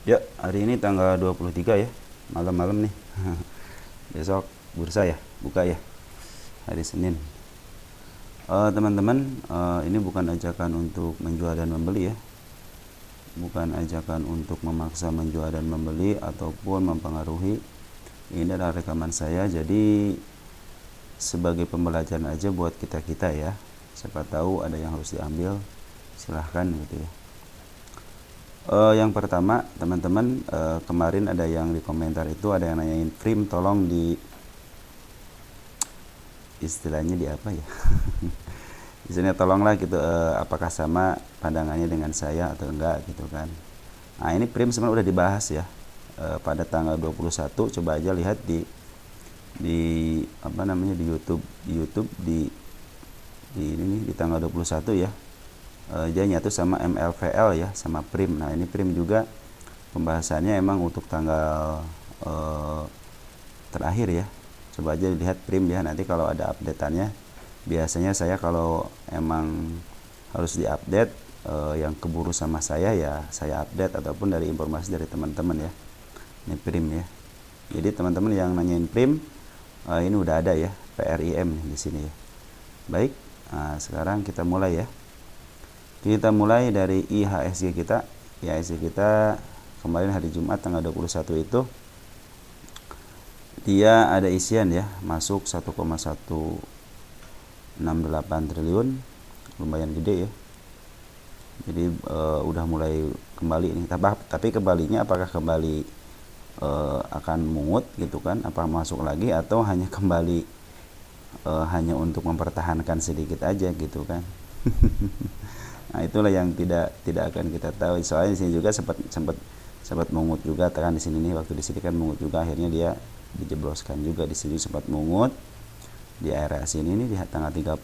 Ya, hari ini tanggal 23 ya, malam-malam nih. Besok bursa ya, buka ya, hari Senin. Teman-teman, ini bukan ajakan untuk menjual dan membeli ya. Bukan ajakan untuk memaksa menjual dan membeli ataupun mempengaruhi. Ini adalah rekaman saya, jadi sebagai pembelajaran aja buat kita-kita ya. Siapa tahu ada yang harus diambil, silahkan gitu ya. Yang pertama, teman-teman, kemarin ada yang di komentar itu ada yang nanyain Prim, tolong di istilahnya di apa ya? Istilahnya tolonglah gitu, apakah sama pandangannya dengan saya atau enggak gitu kan. Nah, ini Prim sebenarnya udah dibahas ya. Pada tanggal 21 coba aja lihat di apa namanya di YouTube di ini di tanggal 21 ya. Dia nyatu sama MLVL ya, sama Prim. Nah, ini Prim juga pembahasannya emang untuk tanggal terakhir ya. Coba aja dilihat Prim ya, nanti kalau ada updateannya. Biasanya saya kalau emang harus diupdate, yang keburu sama saya ya saya update, ataupun dari informasi dari teman-teman ya. Ini Prim ya. Jadi teman-teman yang nanyain Prim, ini udah ada ya, PRIM nih di sini ya. Baik, nah, sekarang kita mulai ya. Kita mulai dari IHSG kita. IHSG kita kemarin hari Jumat tanggal 21 itu dia ada isian ya, masuk 1,168 triliun, lumayan gede ya. Jadi udah mulai kembali ini. Tapi kembalinya apakah kembali akan mungut gitu kan? Apa masuk lagi atau hanya kembali hanya untuk mempertahankan sedikit aja gitu kan? Nah, itulah yang tidak akan kita tahu. Soalnya di sini juga sempat mungut juga, kan di sini nih, waktu di sini kan mungut juga, akhirnya dia dijebloskan juga. Di sini sempat mungut di area sini nih di tanggal 30,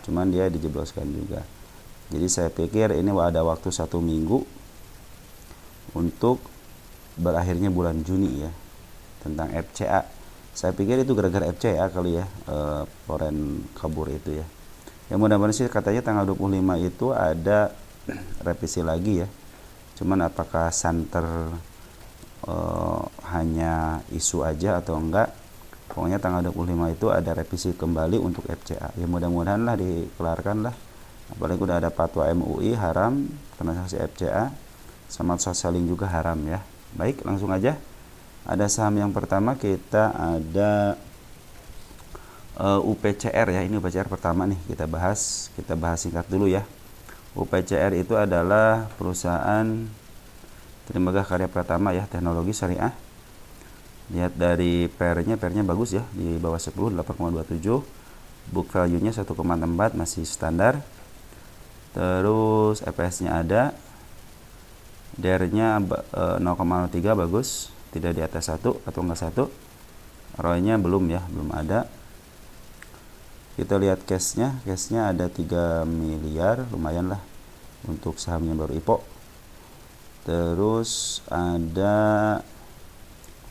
cuman dia dijebloskan juga. Jadi saya pikir ini ada waktu 1 minggu untuk berakhirnya bulan Juni ya, tentang FCA. Saya pikir itu gara-gara FCA kali ya, foreign kabur itu ya. Ya mudah-mudahan sih, katanya tanggal 25 itu ada revisi lagi ya. Cuman apakah santer hanya isu aja atau enggak, pokoknya tanggal 25 itu ada revisi kembali untuk FCA. Ya mudah-mudahan lah dikelarkan lah. Apalagi udah ada fatwa MUI haram transaksi FCA, sama short selling juga haram ya. Baik, langsung aja. Ada saham yang pertama, kita ada UPCR ya. Ini UPCR pertama nih kita bahas singkat dulu ya. UPCR itu adalah perusahaan Trimegah Karya Pratama ya, teknologi syariah. Lihat dari PER-nya bagus ya, di bawah 10, 8,27. Book value-nya 1,64, masih standar. Terus EPS-nya ada. DER-nya 0,03, bagus, tidak di atas 1 atau enggak 1. ROE-nya belum ya, belum ada. Kita lihat cashnya ada 3 miliar, lumayan lah untuk saham yang baru IPO. Terus ada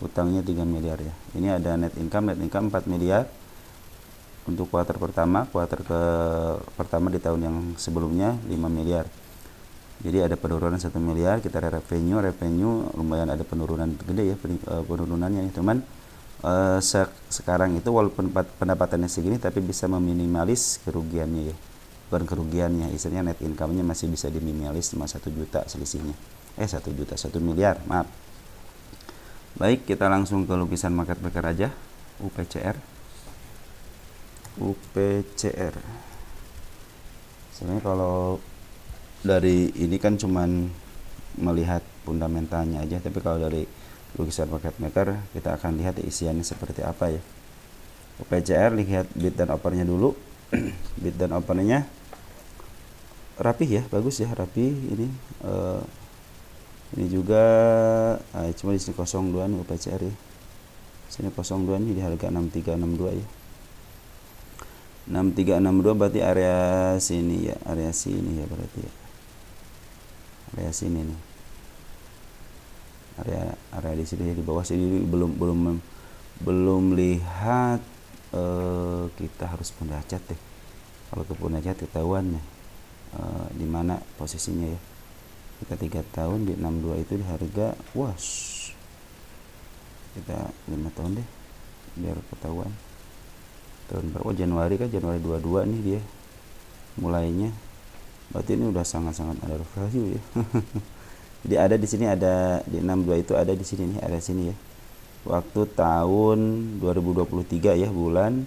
hutangnya 3 miliar ya. Ini ada net income 4 miliar untuk kuartal pertama pertama di tahun yang sebelumnya 5 miliar. Jadi ada penurunan 1 miliar. Kita revenue lumayan ada penurunan gede ya, penurunannya nih teman. Sekarang itu walaupun pendapatannya segini, tapi bisa meminimalis kerugiannya ya, bukan kerugiannya, istilahnya net income-nya masih bisa diminimalis, cuma 1 juta selisihnya, 1 miliar, maaf. Baik, kita langsung ke lukisan market maker aja. UPCR sebenarnya kalau dari ini kan cuman melihat fundamentalnya aja, tapi kalau dari lukisan market maker kita akan lihat isiannya seperti apa ya. UPCR, lihat bid dan opernya dulu. Bid dan opernya rapih ya, bagus ya, rapih ini. Ini juga cuma di sini 02 nih UPCR ya. Sini 02 nih di harga 6362 ya. 6362 berarti area sini ya, berarti ya. Area sini nih. Area di sini di bawah sini belum lihat. Kita harus pendacat deh. Kalau ke pendacat ketahuan nih di mana posisinya ya. kita 3 tahun di 62 itu di harga kita 5 tahun deh biar ketahuan tahun berapa. Januari 22 nih dia mulainya, berarti ini udah sangat-sangat ada value ya. Jadi ada di sini, ada di 62 itu ada di sini nih, ada sini ya. Waktu tahun 2023 ya, bulan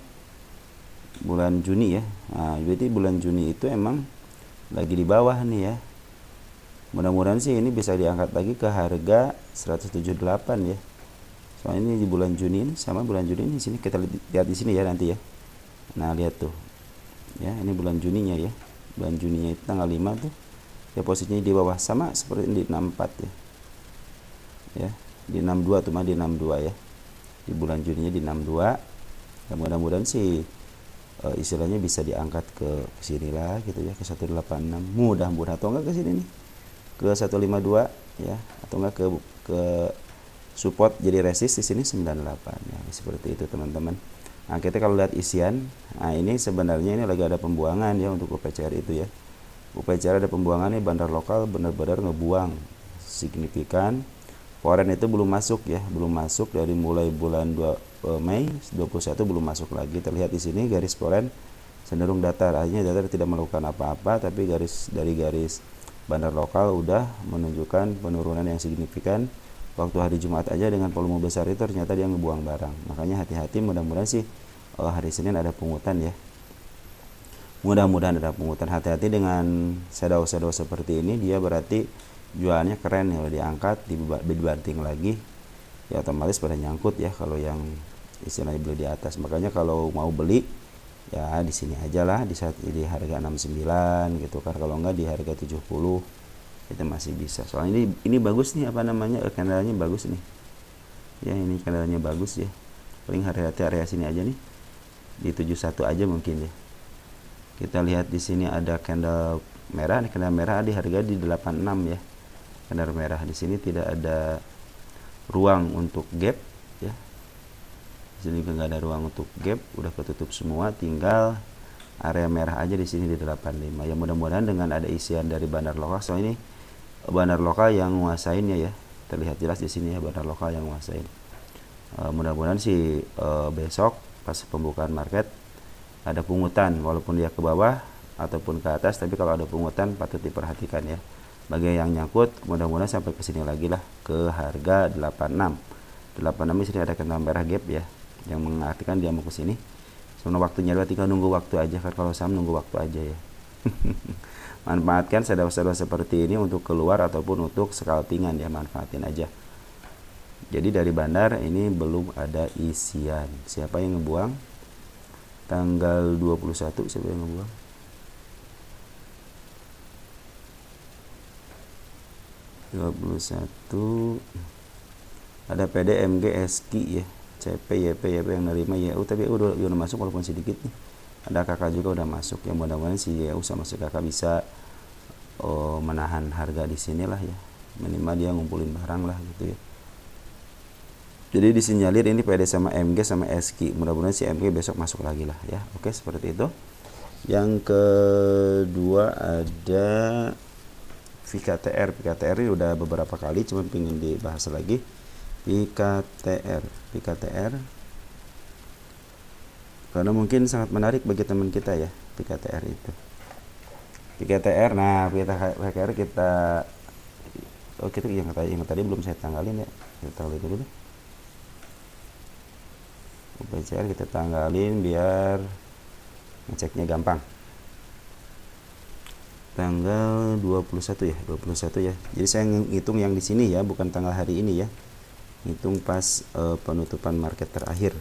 Juni ya. Nah, berarti bulan Juni itu emang lagi di bawah nih ya. Mudah-mudahan sih ini bisa diangkat lagi ke harga 178 ya. Soalnya ini di bulan Juni ini sama bulan Juni ini, sini kita lihat di sini ya nanti ya. Nah, lihat tuh. Ya, ini bulan Juninya ya. Bulan Juninya itu tanggal 5 tuh. Ya posisinya di bawah sama seperti di 64 ya. Ya, di 62 tuh mah di 62 ya. Di bulan Juninya di 62. Ya, mudah-mudahan sih istilahnya bisa diangkat ke sini lah gitu ya, ke 186. Mudah-mudahan atau enggak ke sini nih. Ke 152 ya, atau enggak ke support jadi resist di sini 98 ya. Seperti itu teman-teman. Nah, kita kalau lihat isian, nah ini sebenarnya ini lagi ada pembuangan ya untuk UPCR itu ya. UPCR ada pembuangan nih, bandar lokal benar-benar ngebuang signifikan. Foreign itu belum masuk ya, belum masuk dari mulai bulan Mei 21 belum masuk lagi. Terlihat di sini garis foreign cenderung datar, artinya datar tidak melakukan apa-apa, tapi garis bandar lokal udah menunjukkan penurunan yang signifikan. Waktu hari Jumat aja dengan volume besar itu ternyata dia ngebuang barang. Makanya hati-hati, mudah-mudahan sih hari Senin ada pungutan ya. Mudah-mudahan ada pungutan. Hati-hati dengan shadow seperti ini, dia berarti jualannya keren ya, diangkat, dibanting lagi. Ya otomatis pada nyangkut ya kalau yang istilahnya beli di atas. Makanya kalau mau beli ya di sini aja lah, di harga 69 gitu kan. Kalau enggak di harga 70 itu masih bisa. Soalnya ini bagus nih, apa namanya, candlenya bagus nih ya, ini candlenya bagus ya. Paling area sini aja nih di 71 aja mungkin ya. Kita lihat di sini ada candle merah, candle merah di harga di 86 ya. Candle merah di sini tidak ada ruang untuk gap ya. Di sini enggak ada ruang untuk gap, udah ketutup semua, tinggal area merah aja di sini di 85 ya. Mudah-mudahan dengan ada isian dari bandar lokal, so ini bandar lokal yang menguasainnya ya, terlihat jelas di sini ya, bandar lokal yang menguasain. Mudah-mudahan sih besok pas pembukaan market ada pungutan, walaupun dia ke bawah ataupun ke atas, tapi kalau ada pungutan patut diperhatikan ya. Bagi yang nyangkut, mudah-mudahan sampai ke sini lagi lah, ke harga 86 di sini ada candle merah gap ya, yang mengartikan dia mau ke sini. Sebenarnya waktunya tinggal nunggu waktu aja kan, kalau saham nunggu waktu aja ya. Manfaatkan shadow seperti ini untuk keluar ataupun untuk scalpingan ya, manfaatin aja. Jadi dari bandar ini belum ada isian. Siapa yang ngebuang? Tanggal 21 siapa yang ngebuang? Ada PDMG SKI ya, CP YP yang nerima YU, tapi udah masuk walaupun sedikit nih. Ada kakak juga udah masuk ya. Mudah-mudahan si YU sama si kakak bisa menahan harga di sinilah ya, minimal dia ngumpulin barang lah gitu ya. Jadi disinyalir ini PD sama MG sama SKI, mudah-mudahan si MG besok masuk lagi lah ya. Oke, seperti itu. Yang kedua ada VKTR ini udah beberapa kali, cuman pengen dibahas lagi. VKTR karena mungkin sangat menarik bagi teman kita ya, VKTR itu. VKTR, nah VKTR kita yang tadi belum saya tanggalin ya, kita tanggalin dulu deh. VKTR kita tanggalin biar ngeceknya gampang. Tanggal 21 ya. Jadi saya ngitung yang di sini ya, bukan tanggal hari ini ya. Hitung pas penutupan market terakhir.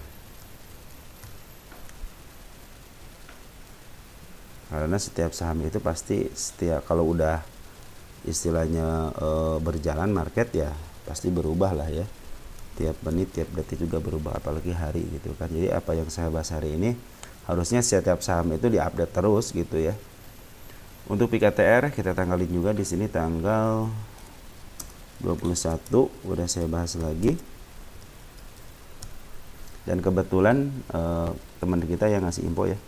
Karena setiap saham itu pasti kalau udah istilahnya berjalan market ya pasti berubah lah ya. Tiap menit, tiap detik juga berubah, apalagi hari gitu kan. Jadi apa yang saya bahas hari ini harusnya setiap saham itu diupdate terus gitu ya. Untuk PKTR kita tanggalin juga di sini tanggal 21 udah saya bahas lagi. Dan kebetulan teman kita yang ngasih info ya,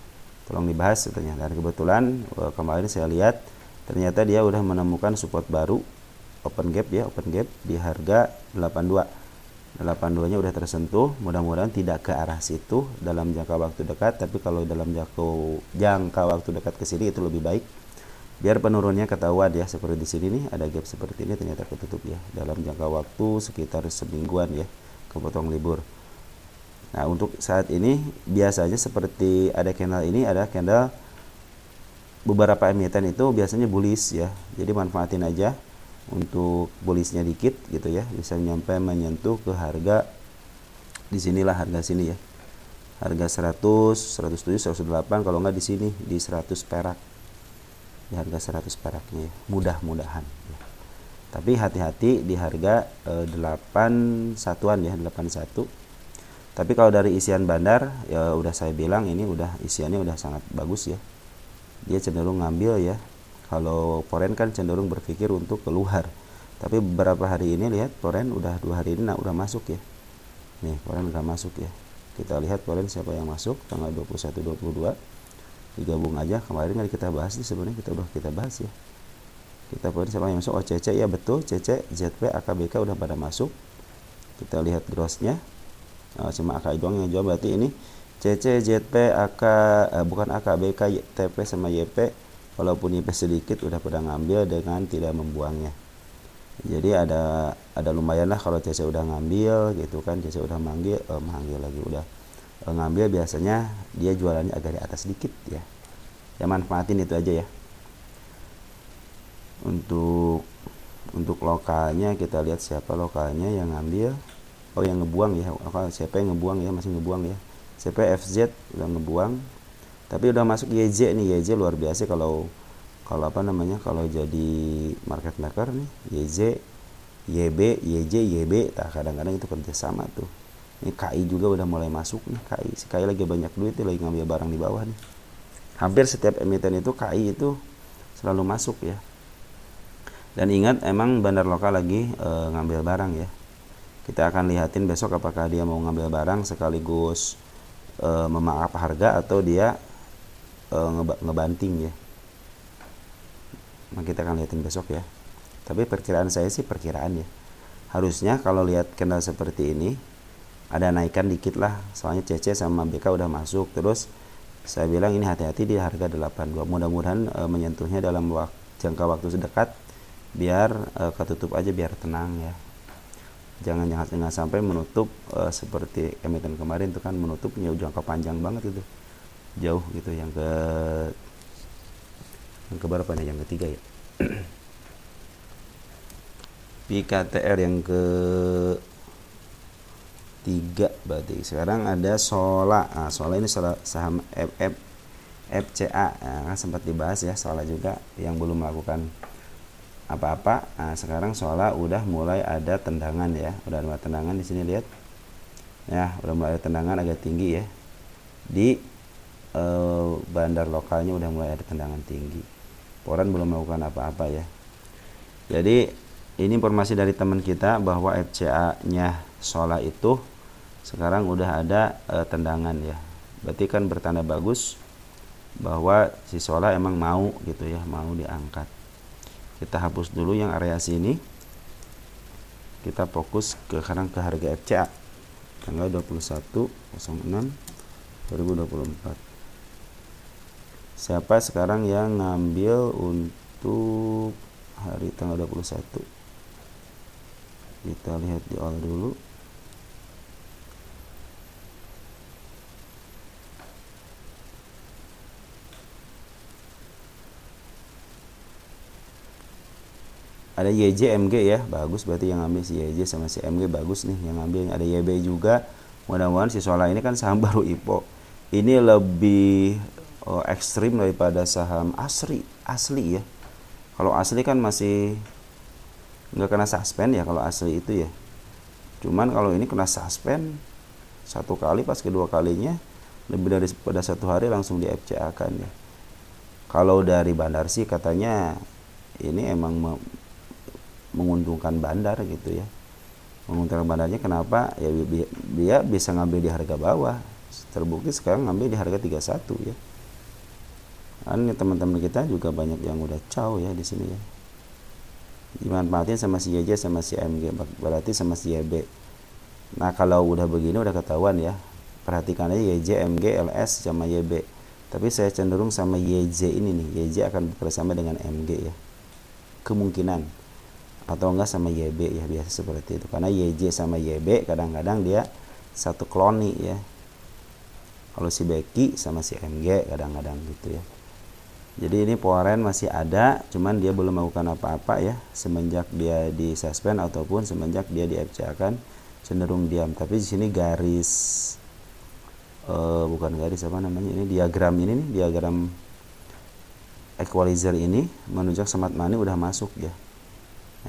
tolong dibahas katanya. Dan kebetulan kemarin saya lihat ternyata dia udah menemukan support baru open gap ya, open gap di harga 82. 82-nya udah tersentuh, mudah-mudahan tidak ke arah situ dalam jangka waktu dekat, tapi kalau dalam jangka waktu dekat ke sini itu lebih baik. Biar penurunnya ketahuan ya, seperti di sini nih ada gap seperti ini ternyata ketutup ya dalam jangka waktu sekitar semingguan ya, kepotong libur. Nah, untuk saat ini biasanya seperti ada candle ini, ada candle beberapa emiten itu biasanya bullish ya. Jadi manfaatin aja untuk bullishnya dikit gitu ya, bisa nyampe menyentuh ke harga di sinilah, harga sini ya. Harga 100, 107, 108, kalau nggak di sini di 100 perak. Di harga 100 peraknya ya. Mudah-mudahan ya. Tapi hati-hati di harga 81-an ya, 81. Tapi kalau dari isian bandar ya udah saya bilang ini udah isiannya udah sangat bagus ya. Dia cenderung ngambil ya. Kalau foreign kan cenderung berpikir untuk keluar. Tapi beberapa hari ini lihat foreign udah 2 hari ini udah masuk ya. Nih, foreign udah masuk ya. Kita lihat foreign siapa yang masuk tanggal 21 22. Digabung aja, kemarin kan kita bahas nih, sebenarnya kita bahas ya. Kita foreign siapa yang masuk? Oh, CC ya betul, CC, ZP, AKBK udah pada masuk. Kita lihat grossnya. Cuma AK doang yang jual, berarti ini CC, ZP, AK, bukan AK, BK, TP sama YP, walaupun YP sedikit udah pada ngambil dengan tidak membuangnya. Jadi ada lumayan lah kalau CC udah ngambil gitu kan, CC udah manggil lagi udah ngambil, biasanya dia jualannya agak di atas sedikit ya. Ya manfaatin itu aja ya. Untuk lokalnya kita lihat siapa lokalnya yang ngambil. Oh, yang ngebuang ya, siapa yang ngebuang ya, masih ngebuang ya. CPFZ udah ngebuang. Tapi udah masuk YJ nih, YJ luar biasa kalau apa namanya, kalau jadi market maker nih, YJ, YB, YJ, YB, kadang-kadang itu kerjasama tuh. Ini KI juga udah mulai masuk nih, KI. Si KI lagi banyak duit nih, lagi ngambil barang di bawah nih. Hampir setiap emiten itu KI itu selalu masuk ya. Dan ingat emang bandar lokal lagi ngambil barang ya. Kita akan lihatin besok apakah dia mau ngambil barang sekaligus memaaf harga atau dia ngebanting ya. Nah, kita akan lihatin besok ya. Tapi perkiraan saya sih perkiraan ya. Harusnya kalau lihat candle seperti ini ada naikan dikit lah. Soalnya CC sama BK udah masuk. Terus saya bilang ini hati-hati di harga 82. Mudah-mudahan menyentuhnya dalam jangka waktu sedekat, biar ketutup aja biar tenang ya. Jangan sampai menutup seperti emiten kemarin itu kan, menutupnya jangka panjang banget itu, jauh gitu. Yang ke berapa nih, yang ketiga ya. PKTR yang ke 3 berarti. Sekarang ada Sola. Sola ini saham FCA kan sempat dibahas ya, Sola juga yang belum melakukan apa-apa. Sekarang Sola udah mulai ada tendangan ya, udah ada tendangan di sini lihat ya, udah mulai ada tendangan agak tinggi ya. Di bandar lokalnya udah mulai ada tendangan tinggi. Foreign belum melakukan apa-apa ya. Jadi ini informasi dari teman kita bahwa FCA-nya Sola itu sekarang udah ada tendangan ya. Berarti kan bertanda bagus bahwa si Sola emang mau gitu ya, mau diangkat. Kita hapus dulu yang area sini. Kita fokus sekarang ke harga FCA tanggal 21/06/2024. Siapa sekarang yang ngambil untuk hari tanggal 21? Kita lihat di all dulu. Ada YJ MG ya, bagus, berarti yang ngambil si YJ sama si MG bagus nih yang ngambil. Ada YB juga. Mudah-mudahan si Sola ini kan saham baru IPO. Ini lebih ekstrim daripada saham asli ya. Kalau asli kan masih nggak kena suspend ya, kalau asli itu ya. Cuman kalau ini kena suspend satu kali, pas kedua kalinya lebih daripada 1 hari langsung di FCA kan ya. Kalau dari bandar sih katanya ini emang menguntungkan bandar gitu ya. Menguntungkan bandarnya kenapa? Ya dia bisa ngambil di harga bawah. Terbukti sekarang ngambil di harga 31 ya. Kan teman-teman kita juga banyak yang udah caw ya di sini ya. dimanfaatin sama si YJ sama si MG, berarti sama si YB. Nah kalau udah begini udah ketahuan ya, perhatikan aja YJ, MG, LS sama YB. Tapi saya cenderung sama YJ ini nih, YJ akan bersama dengan MG ya, kemungkinan, atau enggak sama YB ya, biasa seperti itu. Karena YJ sama YB kadang-kadang dia satu kloni ya. Kalau si Becky sama si MG kadang-kadang gitu ya. Jadi ini Poren masih ada, cuman dia belum melakukan apa-apa ya semenjak dia di suspend ataupun semenjak dia di FC akan cenderung diam. Tapi di sini garis bukan garis apa namanya, ini diagram ini nih, diagram equalizer ini menunjuk Smart Money udah masuk ya.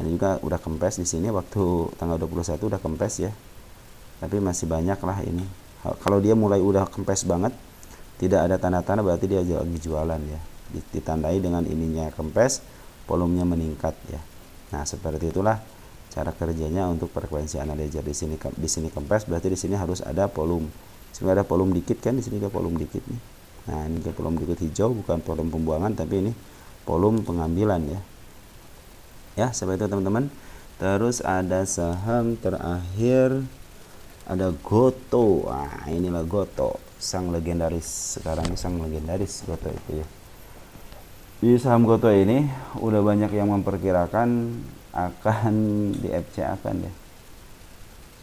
Ini juga udah kempes di sini waktu tanggal 21 udah kempes ya. Tapi masih banyak lah ini. Kalau dia mulai udah kempes banget, tidak ada tanda-tanda berarti dia lagi jualan ya. Ditandai dengan ininya kempes, volumenya meningkat ya. Nah, seperti itulah cara kerjanya untuk frekuensi analyzer. Di sini kempes, berarti di sini harus ada volume. Sehingga ada volume dikit kan, di sini ada volume dikit nih. Nah, ini volume dikit hijau, bukan volume pembuangan tapi ini volume pengambilan ya. Ya, seperti itu teman-teman. Terus ada saham terakhir, ada Goto. Nah, inilah Goto, sang legendaris. Sekarang ini sang legendaris Goto itu ya. Di saham Goto ini udah banyak yang memperkirakan akan di FC akan ya.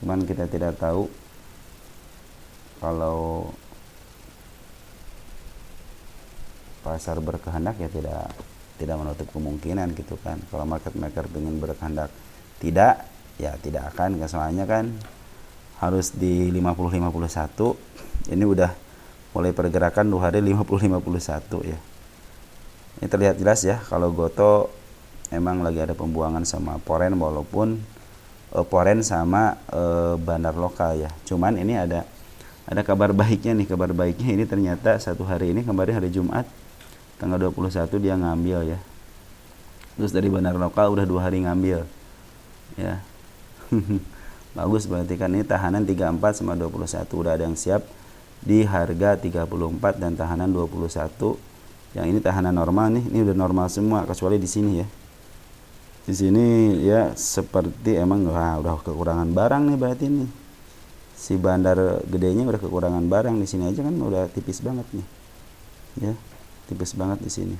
Cuman kita tidak tahu, kalau pasar berkehendak ya tidak menutup kemungkinan gitu kan. Kalau market maker ingin berkehendak tidak, ya tidak akan, soalnya kan harus di 50-51. Ini udah mulai pergerakan 2 hari 50-51 ya. Ini terlihat jelas ya kalau Goto emang lagi ada pembuangan sama Poren, walaupun Poren sama bandar lokal ya. Cuman ini ada kabar baiknya nih. Kabar baiknya ini ternyata satu hari ini, kemarin hari Jumat tanggal 21 dia ngambil ya. Terus dari bandar lokal udah 2 hari ngambil ya. Bagus, berarti kan ini tahanan 34 sama 21 udah ada yang siap di harga 34 dan tahanan 21. Yang ini tahanan normal nih, ini udah normal semua kecuali di sini ya. Di sini ya seperti emang udah kekurangan barang nih berarti nih. Si bandar gedenya udah kekurangan barang, di sini aja kan udah tipis banget nih. Ya, tipis banget di sini.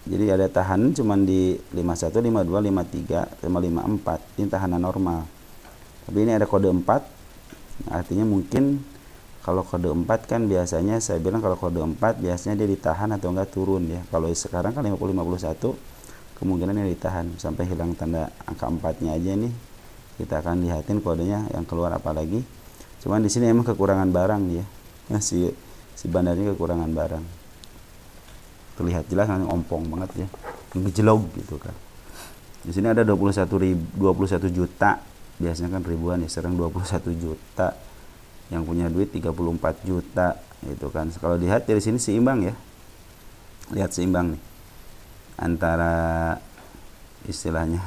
Jadi ada tahanan cuman di 51, 52, 53, sama 54. Ini tahanan normal. Tapi ini ada kode 4. Artinya mungkin kalau kode 4 kan biasanya saya bilang kalau kode 4 biasanya dia ditahan atau enggak turun ya. Kalau sekarang kan 50-51 kemungkinan dia ditahan sampai hilang tanda angka 4-nya aja nih. Kita akan lihatin kodenya yang keluar apa lagi. Cuman di sini emang kekurangan barang dia. Nah, si bandarnya kekurangan barang. Terlihat jelas ompong banget ya. Ngejlog gitu kan. Di sini ada 21 juta. Biasanya kan ribuan ya, sekarang 21 juta. Yang punya duit 34 juta gitu kan. Kalau dilihat dari sini seimbang ya. Lihat seimbang nih. Antara istilahnya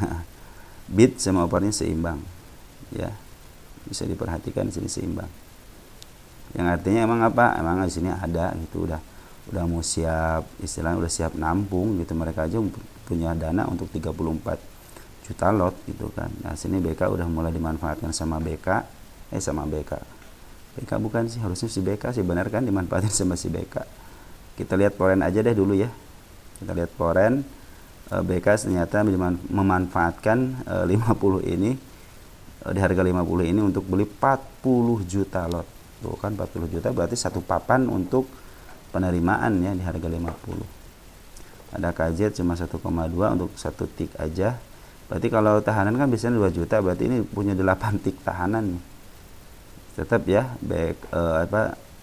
bid sama opernya seimbang. Ya. Bisa diperhatikan di sini seimbang. Yang artinya emang apa? Emang di sini ada gitu, udah mau siap, istilahnya udah siap nampung gitu. Mereka aja punya dana untuk 34 juta lot gitu kan. Nah, sini BK udah mulai dimanfaatkan sama BK bukan sih, harusnya si BK sih, benar kan dimanfaatin sama si BK. Kita lihat Poren aja deh dulu ya. Kita lihat Poren, BK ternyata memanfaatkan 50 ini, di harga 50 ini untuk beli 40 juta lot. Tuh kan 40 juta berarti satu papan untuk penerimaan ya di harga 50. Ada KZ cuma 1,2 untuk satu tik aja. Berarti kalau tahanan kan biasanya 2 juta, berarti ini punya 8 tik tahanan nih. Tetap ya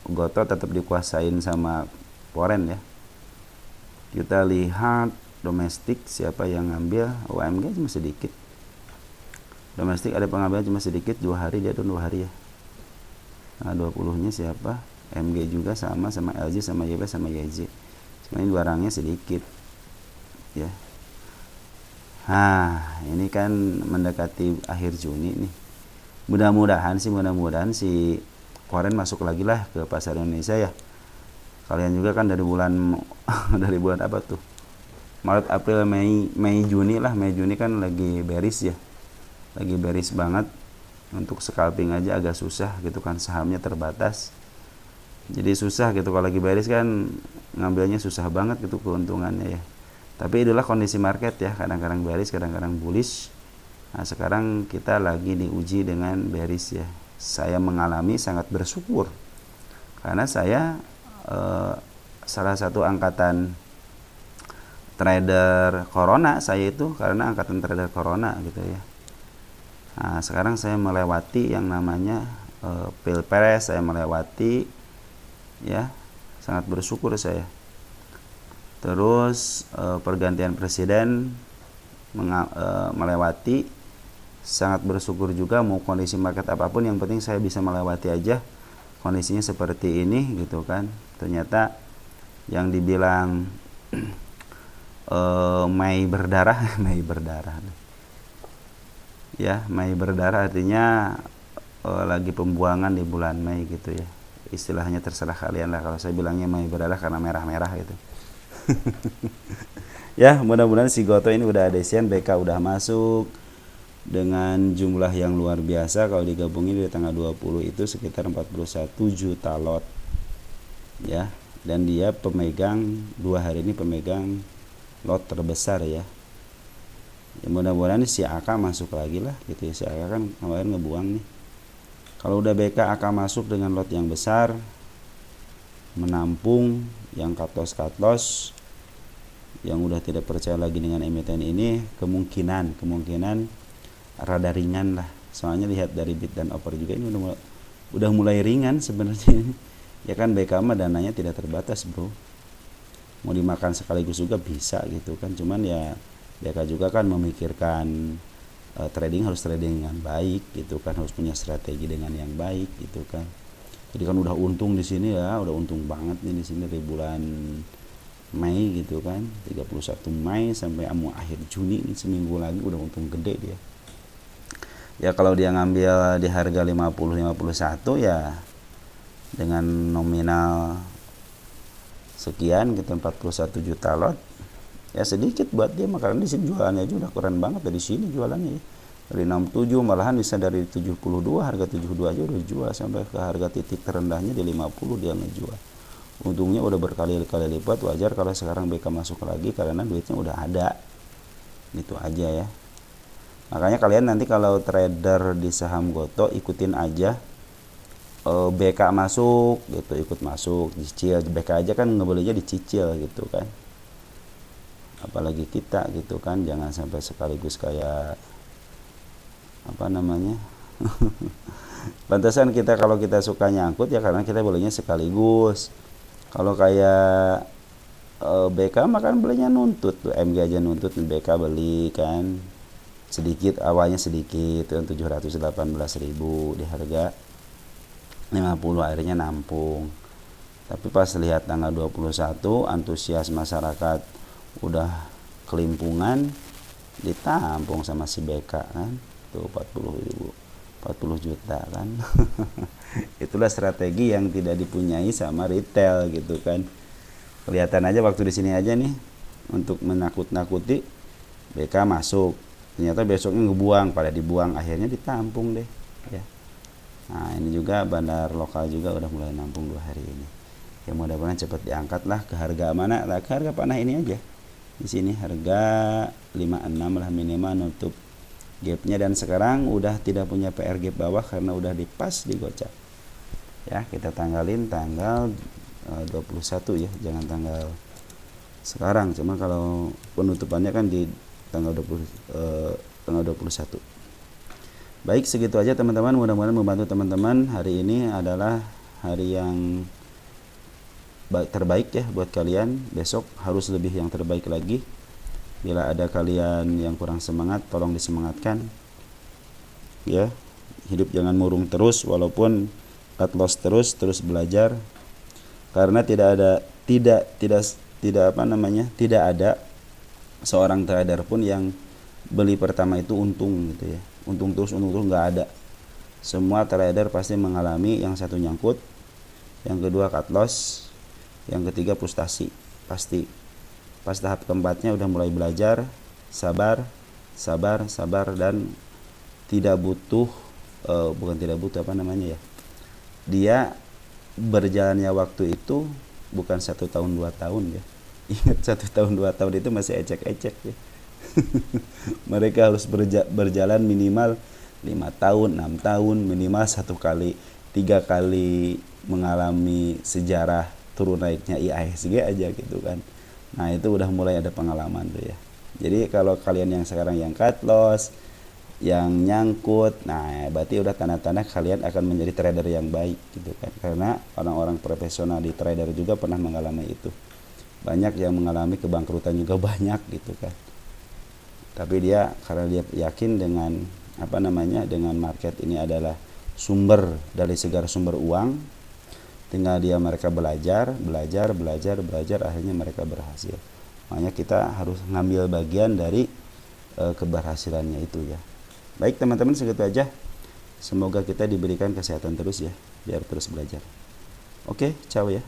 Goto tetap dikuasain sama Poren ya. Kita lihat domestik siapa yang ngambil. OMG cuma sedikit. Domestik ada pengambilan cuma sedikit, 2 hari dia turun 2 hari ya. Nah, 20 nya siapa? MG juga sama LG sama YB sama YZ. Cuma ini barangnya sedikit ya. Nah, ini kan mendekati akhir Juni nih. Mudah-mudahan si Poren masuk lagi lah ke pasar Indonesia ya. Kalian juga kan dari bulan apa tuh? Maret, April, Mei, Juni lah. Mei, Juni kan lagi bearish ya, lagi bearish banget. Untuk scalping aja agak susah gitu kan, sahamnya terbatas, jadi susah gitu. Kalau lagi bearish kan ngambilnya susah banget gitu keuntungannya ya. Tapi itulah kondisi market ya, kadang-kadang bearish, kadang-kadang bullish. Nah sekarang kita lagi diuji dengan bearish ya. Saya mengalami, sangat bersyukur karena saya salah satu angkatan trader corona. Saya itu karena angkatan trader corona gitu ya. Nah sekarang saya melewati yang namanya pilpres, saya melewati ya, sangat bersyukur saya. Terus pergantian presiden melewati, sangat bersyukur juga. Mau kondisi market apapun, yang penting saya bisa melewati aja kondisinya seperti ini gitu kan. Ternyata yang dibilang Mei berdarah Mei berdarah ya, Mei berdarah artinya lagi pembuangan di bulan Mei gitu ya, istilahnya terserah kalian lah. Kalau saya bilangnya Mei berdarah karena merah-merah gitu. Ya mudah-mudahan si Goto ini udah ada isian, BK udah masuk dengan jumlah yang luar biasa. Kalau digabungin di tanggal 20 itu sekitar 41 juta lot ya, dan dia pemegang 2 hari ini pemegang lot terbesar ya. Ya mudah-mudahan si AK masuk lagi lah gitu ya. Si AK kan kemarin ngebuang nih. Kalau udah BK AK masuk dengan lot yang besar, menampung yang cut loss yang udah tidak percaya lagi dengan emiten ini, kemungkinan rada ringan lah. Soalnya lihat dari bid dan offer juga ini udah mulai ringan sebenarnya. Ya kan BK mah dananya tidak terbatas bro, mau dimakan sekaligus juga bisa gitu kan. Cuman ya BK juga kan memikirkan trading harus trading dengan baik gitu kan, harus punya strategi dengan yang baik gitu kan. Jadi kan udah untung di sini ya, udah untung banget nih di sini dari bulan Mei gitu kan, 31 Mei sampai akhir Juni ini, seminggu lagi udah untung gede dia. Ya kalau dia ngambil di harga 50-51 ya dengan nominal sekian gitu, 41 juta lot ya, sedikit buat dia. Makanya di sini jualannya aja udah keren banget dari sini jualannya ya. Dari 67 malahan bisa dari 72, harga 72 aja udah jual sampai ke harga titik terendahnya di 50 dia ngejual. Untungnya udah berkali-kali lipat. Wajar kalau sekarang BK masuk lagi karena duitnya udah ada. Gitu aja ya. Makanya kalian nanti kalau trader di saham Goto ikutin aja BK masuk gitu, ikut masuk, dicicil. BK aja kan ngebelinya dicicil gitu kan. Apalagi kita gitu kan, jangan sampai sekaligus kayak apa namanya pantesan kita kalau kita suka nyangkut ya karena kita belinya sekaligus. Kalau kayak BK makan belinya nuntut tuh, MG aja nuntut, BK beli kan sedikit, awalnya sedikit kan 718.000 di harga 50, akhirnya nampung. Tapi pas lihat tanggal 21 antusias masyarakat udah kelimpungan, ditampung sama si BK kan tuh 40 juta kan. Itulah strategi yang tidak dipunyai sama retail gitu kan. Kelihatan aja waktu di sini aja nih, untuk menakut-nakuti BK masuk, ternyata besoknya ngebuang, pada dibuang, akhirnya ditampung deh ya. Nah ini juga bandar lokal juga udah mulai nampung 2 hari ini ya. Mudah-mudahan cepat diangkat lah ke harga mana lah, ke harga panah ini aja. Di sini harga 56 lah minimal nutup gapnya, dan sekarang udah tidak punya PR gap bawah karena udah dipas di gocap ya. Kita tanggalin tanggal 21 ya, jangan tanggal sekarang. Cuma kalau penutupannya kan di tanggal 21. Baik, segitu aja teman-teman, mudah-mudahan membantu teman-teman. Hari ini adalah hari yang terbaik ya buat kalian. Besok harus lebih yang terbaik lagi. Bila ada kalian yang kurang semangat, tolong disemangatkan ya. Hidup jangan murung terus, walaupun cut loss terus belajar, karena tidak ada seorang trader pun yang beli pertama itu untung gitu ya, untung terus nggak ada. Semua trader pasti mengalami, yang satu nyangkut, yang kedua cut loss, yang ketiga frustasi pasti Pas tahap keempatnya udah mulai belajar, sabar, dan tidak butuh bukan tidak butuh apa namanya ya, dia berjalannya waktu itu bukan 1 tahun 2 tahun ya. Ingat 1 tahun 2 tahun itu masih ecek-ecek ya. Mereka harus berjalan minimal 5 tahun 6 tahun, minimal 1 kali 3 kali mengalami sejarah turun naiknya IASG aja gitu kan. Nah itu udah mulai ada pengalaman tuh ya. Jadi kalau kalian yang sekarang yang cut loss, yang nyangkut, nah berarti udah tanda-tanda kalian akan menjadi trader yang baik gitu kan. Karena orang-orang profesional di trader juga pernah mengalami itu. Banyak yang mengalami kebangkrutan juga banyak gitu kan. Tapi dia karena dia yakin dengan apa namanya, dengan market ini adalah sumber dari segala sumber uang, tinggal mereka belajar, akhirnya mereka berhasil. Makanya kita harus ngambil bagian dari keberhasilannya itu ya. Baik teman-teman, segitu aja. Semoga kita diberikan kesehatan terus ya, biar terus belajar. Oke, ciao ya.